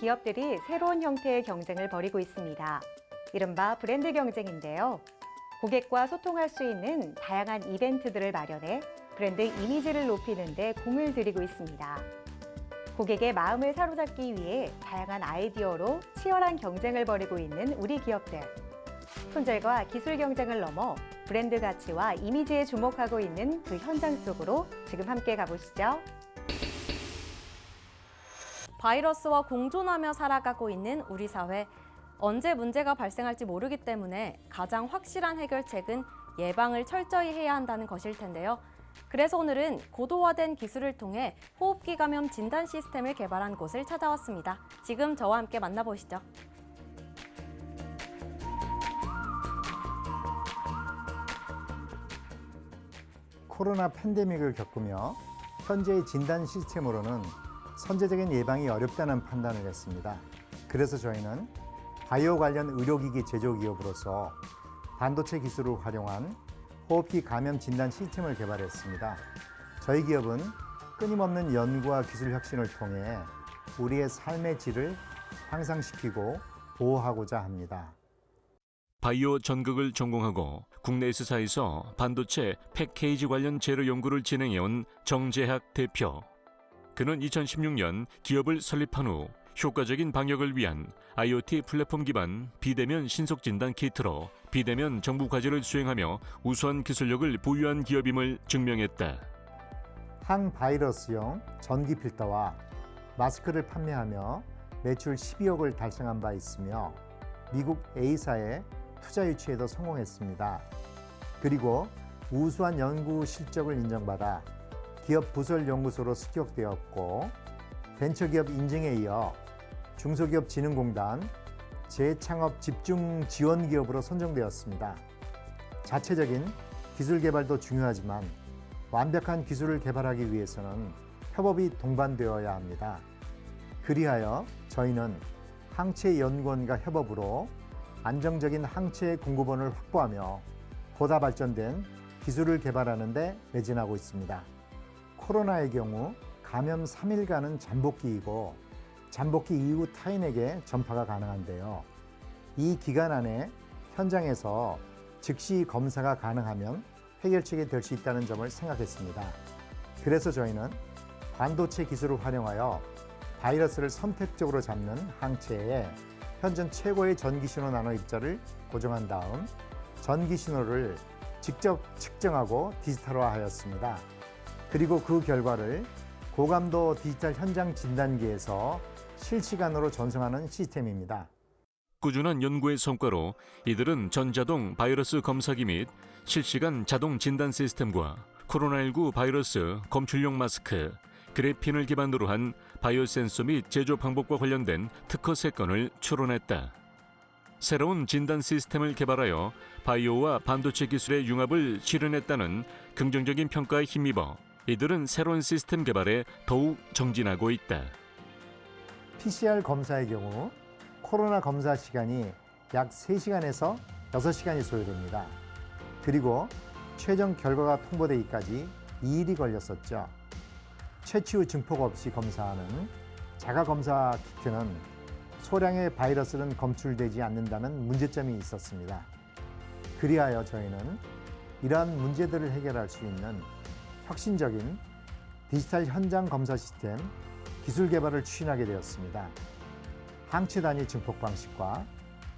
기업들이 새로운 형태의 경쟁을 벌이고 있습니다. 이른바 브랜드 경쟁인데요. 고객과 소통할 수 있는 다양한 이벤트들을 마련해 브랜드 이미지를 높이는 데 공을 들이고 있습니다. 고객의 마음을 사로잡기 위해 다양한 아이디어로 치열한 경쟁을 벌이고 있는 우리 기업들. 품질과 기술 경쟁을 넘어 브랜드 가치와 이미지에 주목하고 있는 그 현장 속으로 지금 함께 가보시죠. 바이러스와 공존하며 살아가고 있는 우리 사회. 언제 문제가 발생할지 모르기 때문에 가장 확실한 해결책은 예방을 철저히 해야 한다는 것일 텐데요. 그래서 오늘은 고도화된 기술을 통해 호흡기 감염 진단 시스템을 개발한 곳을 찾아왔습니다. 지금 저와 함께 만나보시죠. 코로나 팬데믹을 겪으며 현재의 진단 시스템으로는 선제적인 예방이 어렵다는 판단을 했습니다. 그래서 저희는 바이오 관련 의료기기 제조기업으로서 반도체 기술을 활용한 호흡기 감염 진단 시스템을 개발했습니다. 저희 기업은 끊임없는 연구와 기술 혁신을 통해 우리의 삶의 질을 향상시키고 보호하고자 합니다. 바이오 전극을 전공하고 국내 S사에서 반도체 패케이지 관련 재료 연구를 진행해온 정재학 대표. 그는 2016년 기업을 설립한 후 효과적인 방역을 위한 IoT 플랫폼 기반 비대면 신속 진단 키트로 비대면 정부 과제를 수행하며 우수한 기술력을 보유한 기업임을 증명했다. 항바이러스용 전기 필터와 마스크를 판매하며 매출 12억을 달성한 바 있으며 미국 A사의 투자 유치에도 성공했습니다. 그리고 우수한 연구 실적을 인정받아 기업 부설 연구소로 승격되었고 벤처기업 인증에 이어 중소기업진흥공단 재창업 집중 지원 기업으로 선정되었습니다. 자체적인 기술 개발도 중요하지만 완벽한 기술을 개발하기 위해서는 협업이 동반되어야 합니다. 그리하여 저희는 항체연구원과 협업으로 안정적인 항체 공급원을 확보하며 보다 발전된 기술을 개발하는 데 매진하고 있습니다. 코로나의 경우 감염 3일간은 잠복기이고 잠복기 이후 타인에게 전파가 가능한데요. 이 기간 안에 현장에서 즉시 검사가 가능하면 해결책이 될 수 있다는 점을 생각했습니다. 그래서 저희는 반도체 기술을 활용하여 바이러스를 선택적으로 잡는 항체에 현존 최고의 전기신호 나노 입자를 고정한 다음 전기신호를 직접 측정하고 디지털화하였습니다. 그리고 그 결과를 고감도 디지털 현장 진단기에서 실시간으로 전송하는 시스템입니다. 꾸준한 연구의 성과로 이들은 전자동 바이러스 검사기 및 실시간 자동 진단 시스템과 코로나19 바이러스 검출용 마스크, 그래핀을 기반으로 한 바이오 센서 및 제조 방법과 관련된 특허 3건을 출원했다. 새로운 진단 시스템을 개발하여 바이오와 반도체 기술의 융합을 실현했다는 긍정적인 평가에 힘입어 이들은 새로운 시스템 개발에 더욱 정진하고 있다. PCR 검사의 경우 코로나 검사 시간이 약 3시간에서 6시간이 소요됩니다. 그리고 최종 결과가 통보되기까지 2일이 걸렸었죠. 채취 후 증폭 없이 검사하는 자가검사 키트는 소량의 바이러스는 검출되지 않는다는 문제점이 있었습니다. 그리하여 저희는 이러한 문제들을 해결할 수 있는 혁신적인 디지털 현장 검사 시스템 기술 개발을 추진하게 되었습니다. 항체 단위 증폭 방식과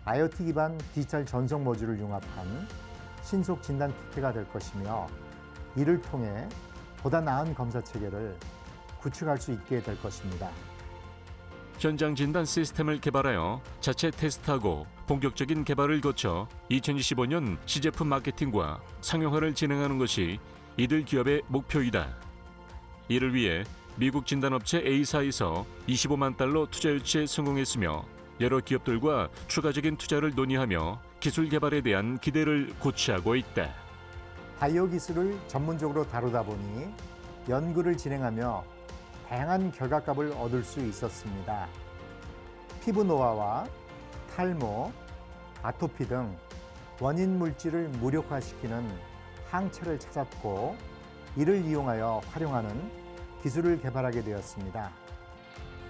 IoT 기반 디지털 전송 모듈을 융합한 신속 진단 키트가 될 것이며 이를 통해 보다 나은 검사 체계를 구축할 수 있게 될 것입니다. 현장 진단 시스템을 개발하여 자체 테스트하고 본격적인 개발을 거쳐 2025년 시제품 마케팅과 상용화를 진행하는 것이 이들 기업의 목표이다. 이를 위해 미국 진단업체 A사에서 25만 달러 투자 유치에 성공했으며 여러 기업들과 추가적인 투자를 논의하며 기술 개발에 대한 기대를 고취하고 있다. 바이오 기술을 전문적으로 다루다 보니 연구를 진행하며 다양한 결과값을 얻을 수 있었습니다. 피부 노화와 탈모, 아토피 등 원인 물질을 무력화시키는 항체를 찾았고 이를 이용하여 활용하는 기술을 개발하게 되었습니다.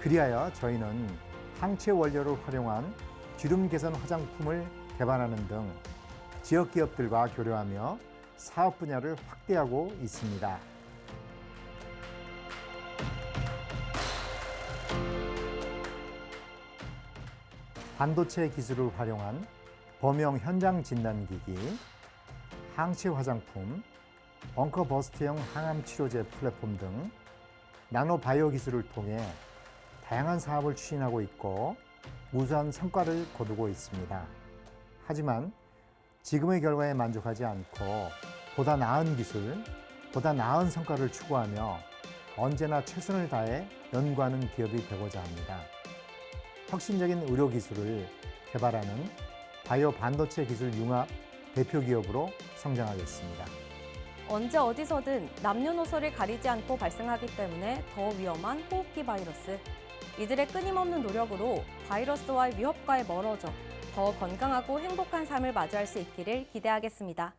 그리하여 저희는 항체 원료를 활용한 주름 개선 화장품을 개발하는 등 지역 기업들과 교류하며 사업 분야를 확대하고 있습니다. 반도체 기술을 활용한 범용 현장 진단기기, 항체 화장품, 벙커버스트형 항암 치료제 플랫폼 등 나노바이오 기술을 통해 다양한 사업을 추진하고 있고 우수한 성과를 거두고 있습니다. 하지만 지금의 결과에 만족하지 않고 보다 나은 기술, 보다 나은 성과를 추구하며 언제나 최선을 다해 연구하는 기업이 되고자 합니다. 혁신적인 의료 기술을 개발하는 바이오 반도체 기술 융합 대표 기업으로 성장하겠습니다. 언제 어디서든 남녀노소를 가리지 않고 발생하기 때문에 더 위험한 호흡기 바이러스. 이들의 끊임없는 노력으로 바이러스와의 위협과에 멀어져 더 건강하고 행복한 삶을 맞이할 수 있기를 기대하겠습니다.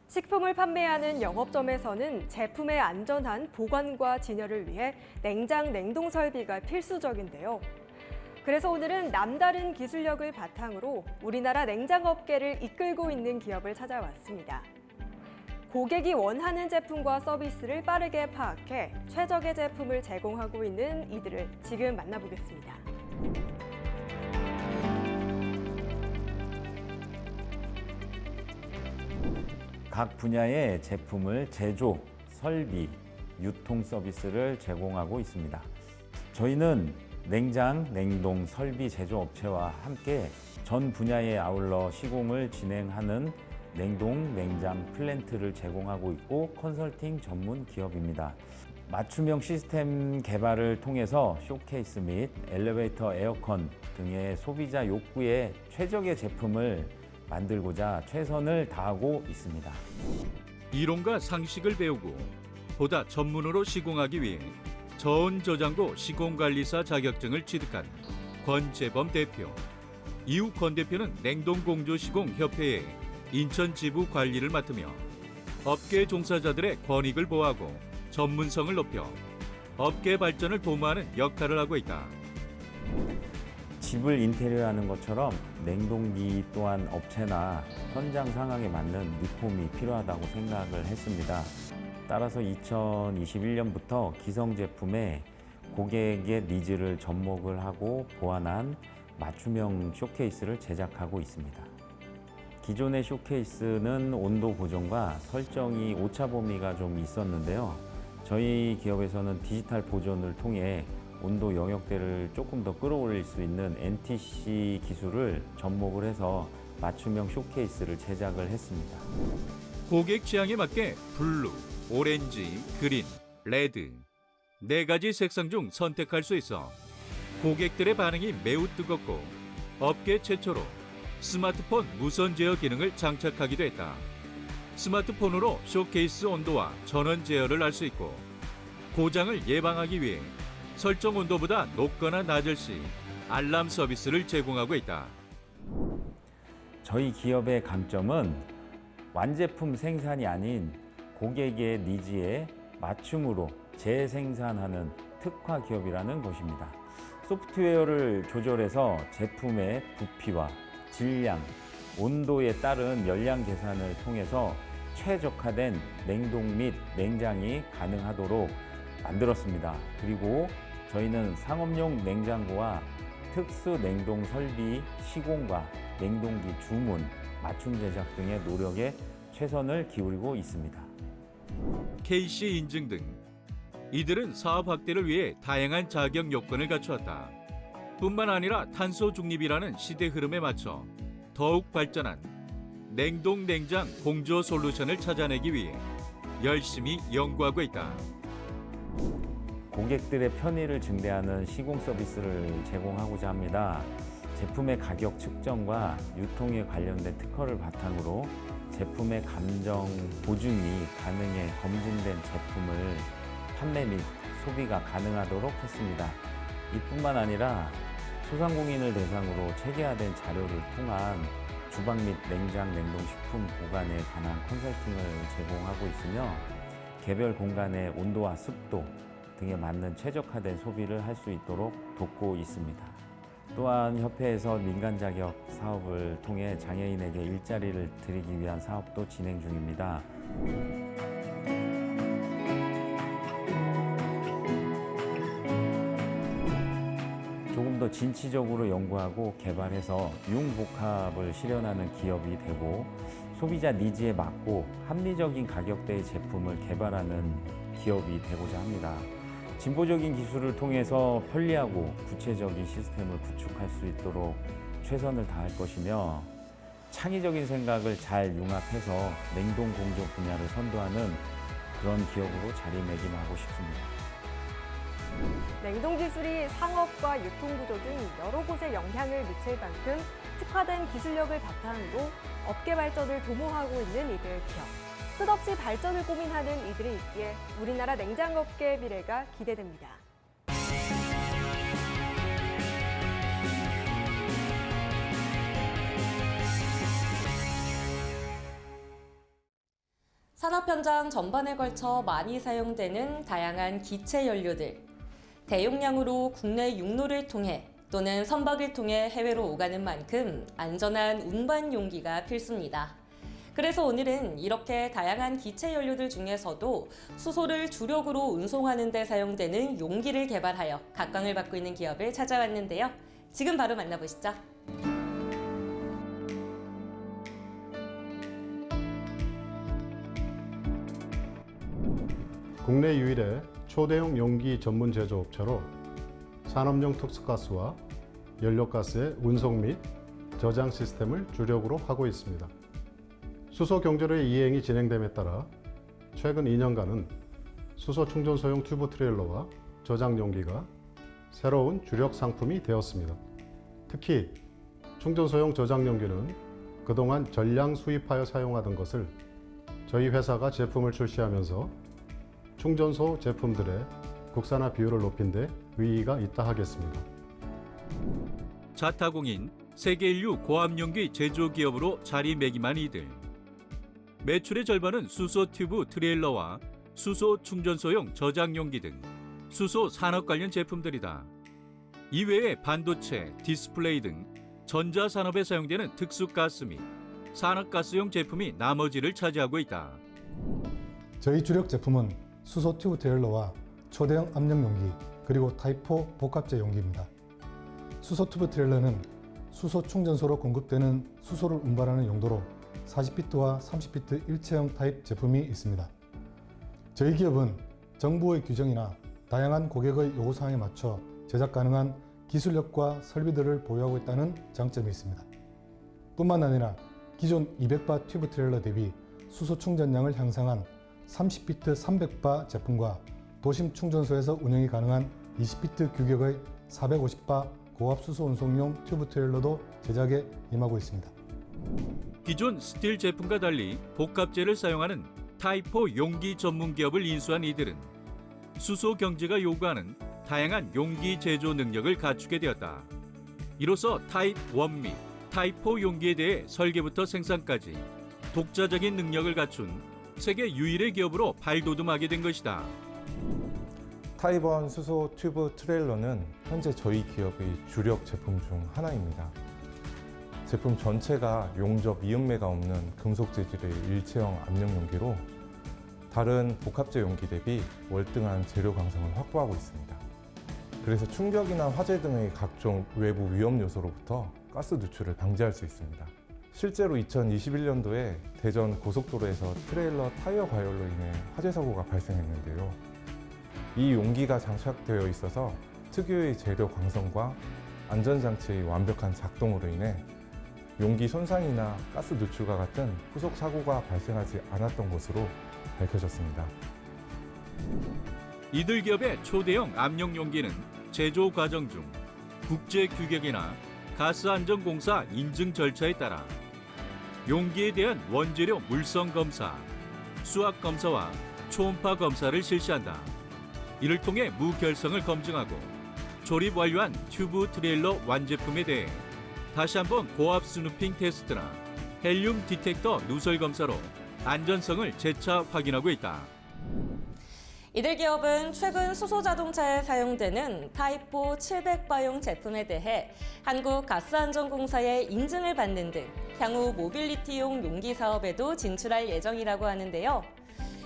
식품을 판매하는 영업점에서는 제품의 안전한 보관과 진열을 위해 냉장, 냉동 설비가 필수적인데요. 그래서 오늘은 남다른 기술력을 바탕으로 우리나라 냉장업계를 이끌고 있는 기업을 찾아왔습니다. 고객이 원하는 제품과 서비스를 빠르게 파악해 최적의 제품을 제공하고 있는 이들을 지금 만나보겠습니다. 각 분야의 제품을 제조, 설비, 유통 서비스를 제공하고 있습니다. 저희는 냉장, 냉동, 설비 제조업체와 함께 전 분야에 아울러 시공을 진행하는 냉동, 냉장 플랜트를 제공하고 있고 컨설팅 전문 기업입니다. 맞춤형 시스템 개발을 통해서 쇼케이스 및 엘리베이터, 에어컨 등의 소비자 욕구에 최적의 제품을 만들고자 최선을 다하고 있습니다. 이론과 상식을 배우고 보다 전문으로 시공하기 위해 저온저장고 시공관리사 자격증을 취득한 권재범 대표. 이후 권 대표는 냉동공조시공협회의 인천 지부 관리를 맡으며 업계 종사자들의 권익을 보호하고 전문성을 높여 업계 발전을 도모하는 역할을 하고 있다. 집을 인테리어하는 것처럼 냉동기 또한 업체나 현장 상황에 맞는 리폼이 필요하다고 생각을 했습니다. 따라서 2021년부터 기성 제품에 고객의 니즈를 접목을 하고 보완한 맞춤형 쇼케이스를 제작하고 있습니다. 기존의 쇼케이스는 온도 고정과 설정이 오차 범위가 좀 있었는데요. 저희 기업에서는 디지털 보존을 통해 온도 영역대를 조금 더 끌어올릴 수 있는 NTC 기술을 접목을 해서 맞춤형 쇼케이스를 제작을 했습니다. 고객 취향에 맞게 블루, 오렌지, 그린, 레드 4가지 색상 중 선택할 수 있어 고객들의 반응이 매우 뜨겁고 업계 최초로 스마트폰 무선 제어 기능을 장착하기도 했다. 스마트폰으로 쇼케이스 온도와 전원 제어를 알 수 있고 고장을 예방하기 위해 설정 온도보다 높거나 낮을 시 알람 서비스를 제공하고 있다. 저희 기업의 강점은 완제품 생산이 아닌 고객의 니즈에 맞춤으로 재생산하는 특화 기업이라는 것입니다. 소프트웨어를 조절해서 제품의 부피와 질량, 온도에 따른 열량 계산을 통해서 최적화된 냉동 및 냉장이 가능하도록 만들었습니다. 그리고 저희는 상업용 냉장고와 특수 냉동 설비 시공과 냉동기 주문, 맞춤 제작 등의 노력에 최선을 기울이고 있습니다. KC 인증 등 이들은 사업 확대를 위해 다양한 자격 요건을 갖추었다. 뿐만 아니라 탄소 중립이라는 시대 흐름에 맞춰 더욱 발전한 냉동 냉장 공조 솔루션을 찾아내기 위해 열심히 연구하고 있다. 고객들의 편의를 증대하는 시공 서비스를 제공하고자 합니다. 제품의 가격 측정과 유통에 관련된 특허를 바탕으로 제품의 감정 보증이 가능해 검증된 제품을 판매 및 소비가 가능하도록 했습니다. 이뿐만 아니라 소상공인을 대상으로 체계화된 자료를 통한 주방 및 냉장, 냉동식품 보관에 관한 컨설팅을 제공하고 있으며 개별 공간의 온도와 습도 등에 맞는 최적화된 소비를 할 수 있도록 돕고 있습니다. 또한 협회에서 민간 자격 사업을 통해 장애인에게 일자리를 드리기 위한 사업도 진행 중입니다. 조금 더 진취적으로 연구하고 개발해서 융복합을 실현하는 기업이 되고 소비자 니즈에 맞고 합리적인 가격대의 제품을 개발하는 기업이 되고자 합니다. 진보적인 기술을 통해서 편리하고 구체적인 시스템을 구축할 수 있도록 최선을 다할 것이며 창의적인 생각을 잘 융합해서 냉동 공조 분야를 선도하는 그런 기업으로 자리매김하고 싶습니다. 냉동 기술이 상업과 유통구조 등 여러 곳에 영향을 미칠 만큼 특화된 기술력을 바탕으로 업계 발전을 도모하고 있는 이들 기업. 끝없이 발전을 고민하는 이들이 있기에 우리나라 냉장업계의 미래가 기대됩니다. 산업 현장 전반에 걸쳐 많이 사용되는 다양한 기체 연료들. 대용량으로 국내 육로를 통해 또는 선박을 통해 해외로 오가는 만큼 안전한 운반 용기가 필수입니다. 그래서 오늘은 이렇게 다양한 기체 연료들 중에서도 수소를 주력으로 운송하는 데 사용되는 용기를 개발하여 각광을 받고 있는 기업을 찾아왔는데요. 지금 바로 만나보시죠. 국내 유일의 초대형 용기 전문 제조업체로 산업용 특수가스와 연료가스의 운송 및 저장 시스템을 주력으로 하고 있습니다. 수소 경제로의 이행이 진행됨에 따라 최근 2년간은 수소 충전소용 튜브 트레일러와 저장 용기가 새로운 주력 상품이 되었습니다. 특히 충전소용 저장 용기는 그동안 전량 수입하여 사용하던 것을 저희 회사가 제품을 출시하면서 충전소 제품들의 국산화 비율을 높인 데 의의가 있다 하겠습니다. 자타공인 세계 인류 고압용기 제조기업으로 자리매김한 이들. 매출의 절반은 수소 튜브 트레일러와 수소 충전소용 저장용기 등 수소 산업 관련 제품들이다. 이외에 반도체, 디스플레이 등 전자산업에 사용되는 특수가스 및 산업가스용 제품이 나머지를 차지하고 있다. 저희 주력 제품은 수소 튜브 트레일러와 초대형 압력 용기 그리고 타입4 복합재 용기입니다. 수소 튜브 트레일러는 수소 충전소로 공급되는 수소를 운반하는 용도로 40피트와 30피트 일체형 타입 제품이 있습니다. 저희 기업은 정부의 규정이나 다양한 고객의 요구사항에 맞춰 제작 가능한 기술력과 설비들을 보유하고 있다는 장점이 있습니다. 뿐만 아니라 기존 200바 튜브 트레일러 대비 수소 충전량을 향상한 30피트 300바 제품과 도심 충전소에서 운영이 가능한 20피트 규격의 450바 고압 수소 운송용 튜브 트레일러도 제작에 임하고 있습니다. 기존 스틸 제품과 달리 복합재를 사용하는 타입4 용기 전문 기업을 인수한 이들은 수소 경제가 요구하는 다양한 용기 제조 능력을 갖추게 되었다. 이로써 타입1 및 타입4 용기에 대해 설계부터 생산까지 독자적인 능력을 갖춘 세계 유일의 기업으로 발돋움하게 된 것이다. 타입1 수소 튜브 트레일러는 현재 저희 기업의 주력 제품 중 하나입니다. 제품 전체가 용접 이음매가 없는 금속 재질의 일체형 압력 용기로 다른 복합재 용기 대비 월등한 재료 강성을 확보하고 있습니다. 그래서 충격이나 화재 등의 각종 외부 위험 요소로부터 가스 누출을 방지할 수 있습니다. 실제로 2021년도에 대전 고속도로에서 트레일러 타이어 과열로 인해 화재 사고가 발생했는데요. 이 용기가 장착되어 있어서 특유의 재료 강성과 안전장치의 완벽한 작동으로 인해 용기 손상이나 가스 누출과 같은 후속 사고가 발생하지 않았던 것으로 밝혀졌습니다. 이들 기업의 초대형 압력 용기는 제조 과정 중 국제 규격이나 가스안전공사 인증 절차에 따라 용기에 대한 원재료 물성 검사, 수압 검사와 초음파 검사를 실시한다. 이를 통해 무결성을 검증하고 조립 완료한 튜브 트레일러 완제품에 대해 다시 한번 고압 스누핑 테스트나 헬륨 디텍터 누설 검사로 안전성을 재차 확인하고 있다. 이들 기업은 최근 수소 자동차에 사용되는 타입4 700바용 제품에 대해 한국가스안전공사의 인증을 받는 등 향후 모빌리티용 용기 사업에도 진출할 예정이라고 하는데요.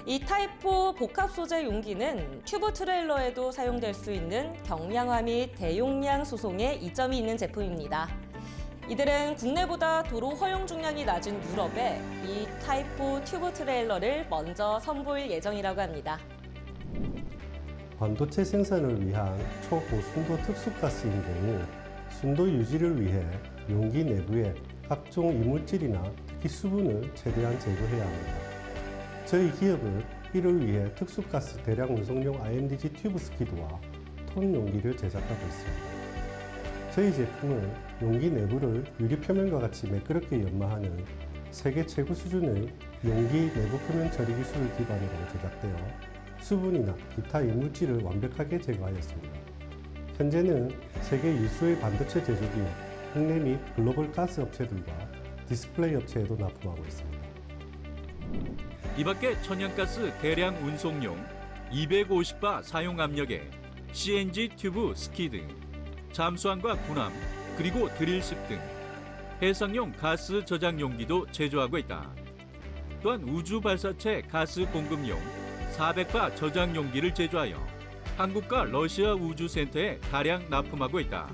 이 타입4 복합 소재 용기는 튜브 트레일러에도 사용될 수 있는 경량화 및 대용량 수송에 이점이 있는 제품입니다. 이들은 국내보다 도로 허용 중량이 낮은 유럽에 이 타입4 튜브 트레일러를 먼저 선보일 예정이라고 합니다. 반도체 생산을 위한 초고순도 특수가스인 경우 순도 유지를 위해 용기 내부에 각종 이물질이나 특히 수분을 최대한 제거해야 합니다. 저희 기업은 이를 위해 특수가스 대량 운송용 IMDG 튜브 스키드와 톤 용기를 제작하고 있습니다. 저희 제품은 용기 내부를 유리 표면과 같이 매끄럽게 연마하는 세계 최고 수준의 용기 내부 표면 처리 기술을 기반으로 제작되어 수분이나 기타 이물질을 완벽하게 제거하였습니다. 현재는 세계 유수의 반도체 제조기업, 국내 및 글로벌 가스 업체들과 디스플레이 업체에도 납품하고 있습니다. 이 밖에 천연가스 대량 운송용 250바 사용 압력의 CNG 튜브 스키드, 잠수함과 군함, 그리고 드릴십 등 해상용 가스 저장 용기도 제조하고 있다. 또한 우주 발사체 가스 공급용 400바 저장 용기를 제조하여 한국과 러시아 우주센터에 다량 납품하고 있다.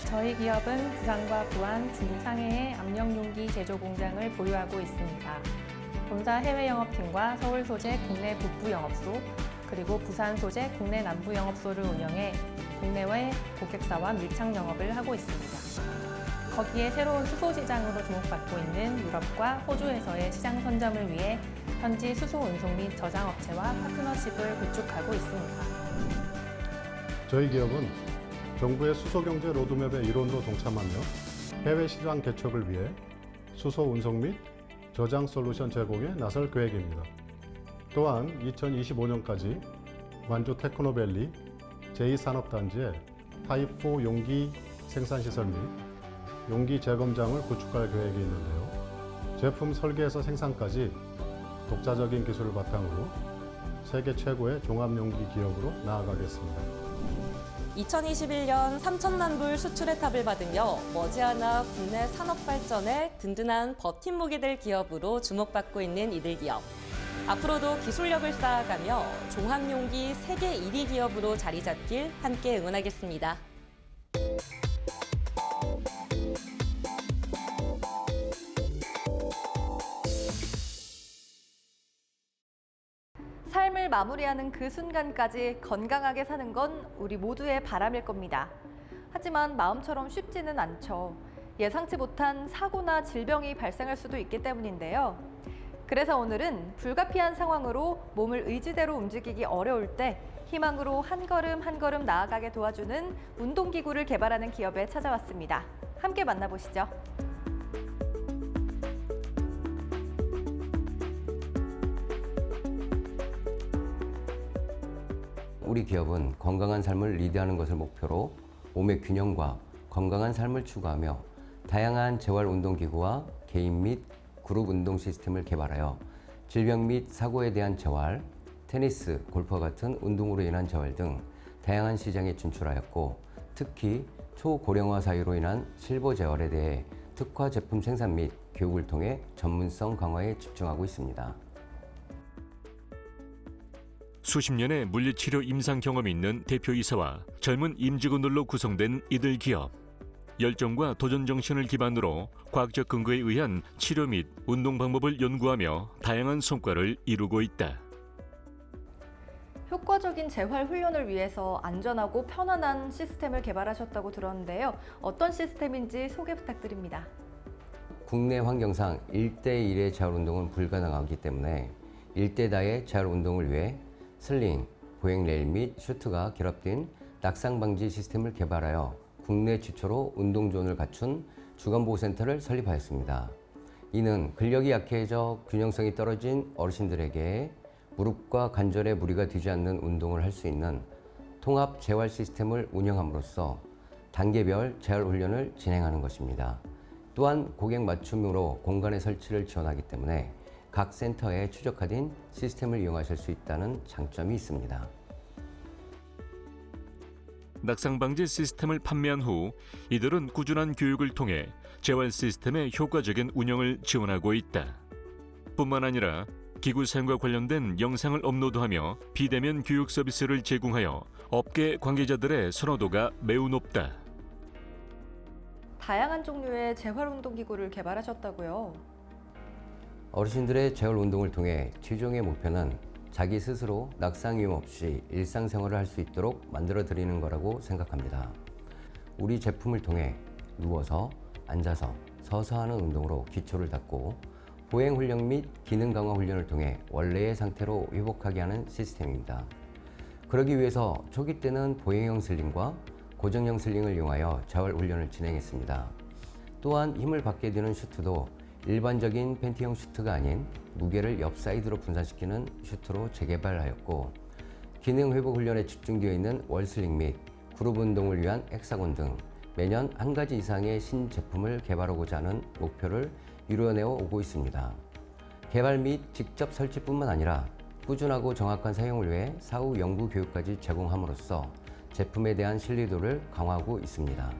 저희 기업은 부산과 부안, 중국 상해에 압력용기 제조 공장을 보유하고 있습니다. 본사 해외 영업팀과 서울 소재 국내 북부 영업소, 그리고 부산 소재 국내 남부 영업소를 운영해 국내외 고객사와 밀착 영업을 하고 있습니다. 거기에 새로운 수소 시장으로 주목받고 있는 유럽과 호주에서의 시장 선점을 위해 현지 수소 운송 및 저장 업체와 파트너십을 구축하고 있습니다. 저희 기업은 정부의 수소경제 로드맵의 이론도 동참하며 해외 시장 개척을 위해 수소 운송 및 저장 솔루션 제공에 나설 계획입니다. 또한 2025년까지 완주 테크노밸리 제2산업단지에 타입4 용기 생산시설 및 용기 재검장을 구축할 계획이 있는데요. 제품 설계에서 생산까지 독자적인 기술을 바탕으로 세계 최고의 종합용기 기업으로 나아가겠습니다. 2021년 3천만 불 수출의 탑을 받으며 머지않아 국내 산업 발전에 든든한 버팀목이 될 기업으로 주목받고 있는 이들 기업. 앞으로도 기술력을 쌓아가며 종합용기 세계 1위 기업으로 자리 잡길 함께 응원하겠습니다. 삶을 마무리하는 그 순간까지 건강하게 사는 건 우리 모두의 바람일 겁니다. 하지만 마음처럼 쉽지는 않죠. 예상치 못한 사고나 질병이 발생할 수도 있기 때문인데요. 그래서 오늘은 불가피한 상황으로 몸을 의지대로 움직이기 어려울 때 희망으로 한 걸음 한 걸음 나아가게 도와주는 운동기구를 개발하는 기업에 찾아왔습니다. 함께 만나보시죠. 우리 기업은 건강한 삶을 리드하는 것을 목표로 몸의 균형과 건강한 삶을 추구하며 다양한 재활 운동기구와 개인 및 그룹 운동 시스템을 개발하여 질병 및 사고에 대한 재활, 테니스, 골프와 같은 운동으로 인한 재활 등 다양한 시장에 진출하였고, 특히 초고령화 사유로 인한 실버 재활에 대해 특화 제품 생산 및 교육을 통해 전문성 강화에 집중하고 있습니다. 수십 년의 물리치료 임상 경험이 있는 대표이사와 젊은 임직원들로 구성된 이들 기업. 열정과 도전 정신을 기반으로 과학적 근거에 의한 치료 및 운동 방법을 연구하며 다양한 성과를 이루고 있다. 효과적인 재활 훈련을 위해서 안전하고 편안한 시스템을 개발하셨다고 들었는데요. 어떤 시스템인지 소개 부탁드립니다. 국내 환경상 1대1의 재활 운동은 불가능하기 때문에 1대 다의 재활 운동을 위해 슬링, 보행 레일 및 슈트가 결합된 낙상 방지 시스템을 개발하여 국내 최초로 운동존을 갖춘 주간보호센터를 설립하였습니다. 이는 근력이 약해져 균형성이 떨어진 어르신들에게 무릎과 관절에 무리가 되지 않는 운동을 할 수 있는 통합 재활 시스템을 운영함으로써 단계별 재활 훈련을 진행하는 것입니다. 또한 고객 맞춤으로 공간의 설치를 지원하기 때문에 각 센터에 최적화된 시스템을 이용하실 수 있다는 장점이 있습니다. 낙상 방지 시스템을 판매한 후 이들은 꾸준한 교육을 통해 재활 시스템의 효과적인 운영을 지원하고 있다. 뿐만 아니라 기구 사용과 관련된 영상을 업로드하며 비대면 교육 서비스를 제공하여 업계 관계자들의 선호도가 매우 높다. 다양한 종류의 재활운동기구를 개발하셨다고요? 어르신들의 재활 운동을 통해 최종의 목표는 자기 스스로 낙상 위험 없이 일상생활을 할 수 있도록 만들어 드리는 거라고 생각합니다. 우리 제품을 통해 누워서, 앉아서, 서서 하는 운동으로 기초를 닦고 보행 훈련 및 기능 강화 훈련을 통해 원래의 상태로 회복하게 하는 시스템입니다. 그러기 위해서 초기 때는 보행형 슬링과 고정형 슬링을 이용하여 재활 훈련을 진행했습니다. 또한 힘을 받게 되는 슈트도 일반적인 팬티형 슈트가 아닌 무게를 옆 사이드로 분산시키는 슈트로 재개발하였고, 기능 회복 훈련에 집중되어 있는 월슬링 및 그룹 운동을 위한 헥사곤 등 매년 한 가지 이상의 신제품을 개발하고자 하는 목표를 이루어내어 오고 있습니다. 개발 및 직접 설치뿐만 아니라 꾸준하고 정확한 사용을 위해 사후 연구 교육까지 제공함으로써 제품에 대한 신뢰도를 강화하고 있습니다.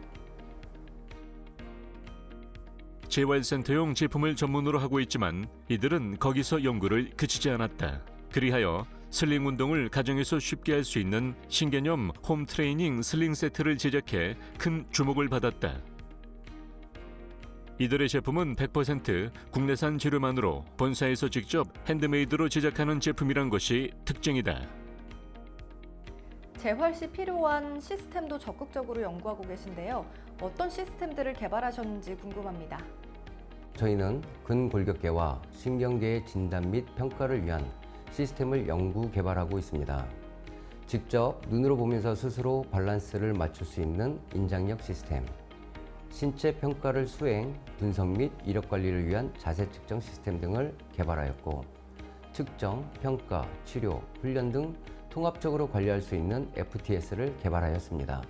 재활센터용 제품을 전문으로 하고 있지만 이들은 거기서 연구를 그치지 않았다. 그리하여 슬링 운동을 가정에서 쉽게 할 수 있는 신개념 홈 트레이닝 슬링 세트를 제작해 큰 주목을 받았다. 이들의 제품은 100% 국내산 재료만으로 본사에서 직접 핸드메이드로 제작하는 제품이란 것이 특징이다. 재활 시 필요한 시스템도 적극적으로 연구하고 계신데요. 어떤 시스템들을 개발하셨는지 궁금합니다. 저희는 근골격계와 신경계의 진단 및 평가를 위한 시스템을 연구 개발하고 있습니다. 직접 눈으로 보면서 스스로 밸런스를 맞출 수 있는 인장력 시스템, 신체 평가를 수행, 분석 및 이력 관리를 위한 자세 측정 시스템 등을 개발하였고, 측정, 평가, 치료, 훈련 등 통합적으로 관리할 수 있는 FTS를 개발하였습니다.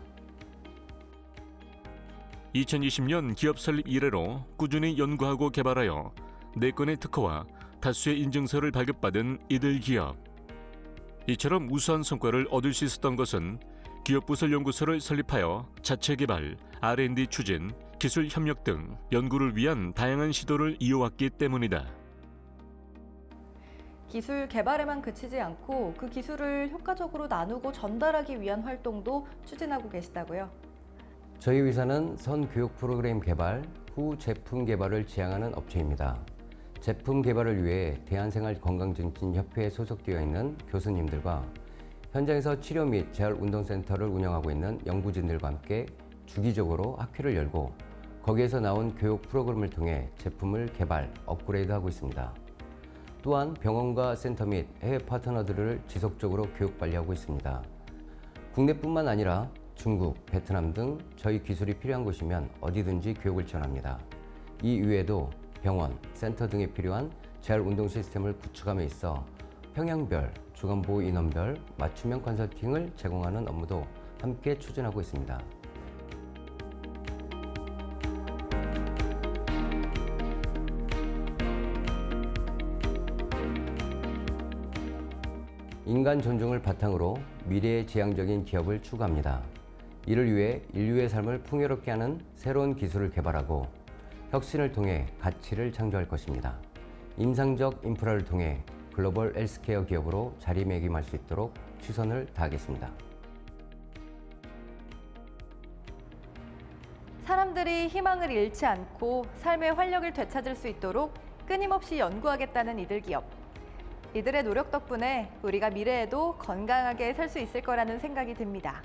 2020년 기업 설립 이래로 꾸준히 연구하고 개발하여 4건의 특허와 다수의 인증서를 발급받은 이들 기업. 이처럼 우수한 성과를 얻을 수 있었던 것은 기업부설 연구소를 설립하여 자체 개발, R&D 추진, 기술 협력 등 연구를 위한 다양한 시도를 이어왔기 때문이다. 기술 개발에만 그치지 않고 그 기술을 효과적으로 나누고 전달하기 위한 활동도 추진하고 계시다고요? 저희 회사는 선 교육 프로그램 개발 후 제품 개발을 지향하는 업체입니다. 제품 개발을 위해 대한생활건강증진협회에 소속되어 있는 교수님들과 현장에서 치료 및 재활운동센터를 운영하고 있는 연구진들과 함께 주기적으로 학회를 열고 거기에서 나온 교육 프로그램을 통해 제품을 개발, 업그레이드하고 있습니다. 또한 병원과 센터 및 해외 파트너들을 지속적으로 교육 관리하고 있습니다. 국내뿐만 아니라 중국, 베트남 등 저희 기술이 필요한 곳이면 어디든지 교육을 지원합니다. 이 이외에도 병원, 센터 등에 필요한 재활운동 시스템을 구축함에 있어 평양별, 주간보호 인원별 맞춤형 컨설팅을 제공하는 업무도 함께 추진하고 있습니다. 인간 존중을 바탕으로 미래의 지향적인 기업을 추구합니다. 이를 위해 인류의 삶을 풍요롭게 하는 새로운 기술을 개발하고 혁신을 통해 가치를 창조할 것입니다. 임상적 인프라를 통해 글로벌 헬스케어 기업으로 자리매김할 수 있도록 최선을 다하겠습니다. 사람들이 희망을 잃지 않고 삶의 활력을 되찾을 수 있도록 끊임없이 연구하겠다는 이들 기업. 이들의 노력 덕분에 우리가 미래에도 건강하게 살 수 있을 거라는 생각이 듭니다.